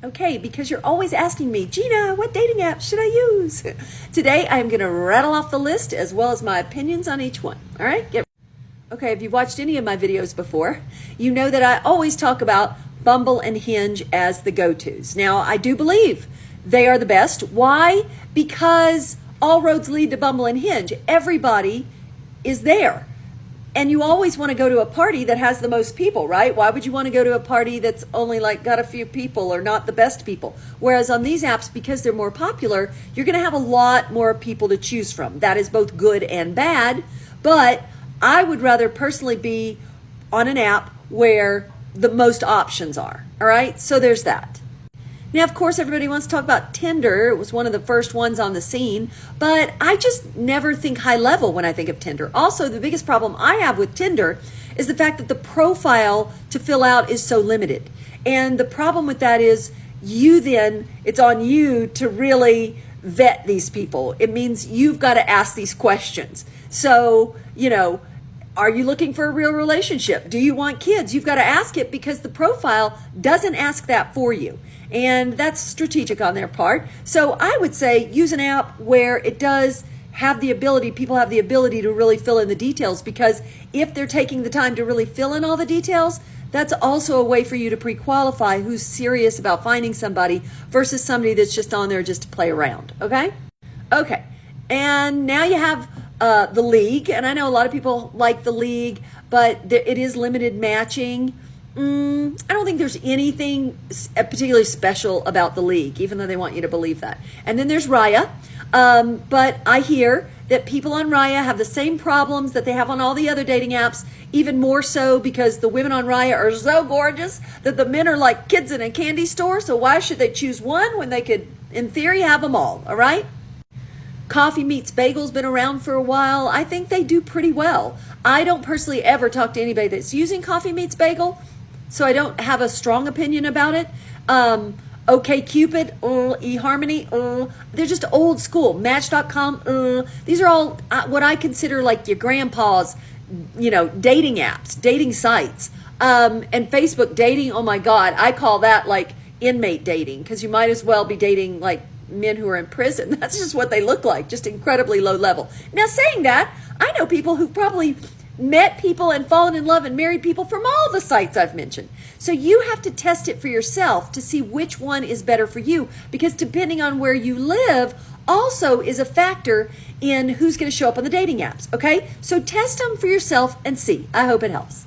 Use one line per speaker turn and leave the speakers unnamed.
Okay, because you're always asking me, Gina, what dating app should I use? Today, I'm going to rattle off the list as well as my opinions on each one. All right? Okay, if you've watched any of my videos before, you know that I always talk about Bumble and Hinge as the go-tos. Now, I do believe they are the best. Why? Because all roads lead to Bumble and Hinge. Everybody is there. And you always want to go to a party that has the most people, right? Why would you want to go to a party that's only like got a few people or not the best people? Whereas on these apps, because they're more popular, you're going to have a lot more people to choose from. That is both good and bad. But I would rather personally be on an app where the most options are. All right. So there's that. Now, of course, everybody wants to talk about Tinder. It was one of the first ones on the scene, but I just never think high level when I think of Tinder. Also, the biggest problem I have with Tinder is the fact that the profile to fill out is so limited. And the problem with that is it's on you to really vet these people. It means you've got to ask these questions. So, are you looking for a real relationship? Do you want kids? You've got to ask it because the profile doesn't ask that for you. And that's strategic on their part. So I would say use an app where it does have the ability, people have the ability to really fill in the details, because if they're taking the time to really fill in all the details, that's also a way for you to pre-qualify who's serious about finding somebody versus somebody that's just on there just to play around. Okay. And now you have the League, and I know a lot of people like the League, but it is limited matching. I don't think there's anything particularly special about the League, even though they want you to believe that. And then there's Raya, but I hear that people on Raya have the same problems that they have on all the other dating apps, even more so because the women on Raya are so gorgeous that the men are like kids in a candy store. So why should they choose one when they could, in theory, have them all? All right. Coffee Meets Bagel's been around for a while. I think they do pretty well. I don't personally ever talk to anybody that's using Coffee Meets Bagel, so I don't have a strong opinion about it. OkCupid, eHarmony, they're just old school. Match.com, these are all what I consider like your grandpa's, dating apps, dating sites. And Facebook dating, oh my God, I call that like inmate dating, because you might as well be dating like men who are in prison. That's just what they look like, just incredibly low level. Now, saying that, I know people who've probably met people and fallen in love and married people from all the sites I've mentioned. So you have to test it for yourself to see which one is better for you, because depending on where you live also is a factor in who's going to show up on the dating apps. Okay, so test them for yourself and see. I hope it helps.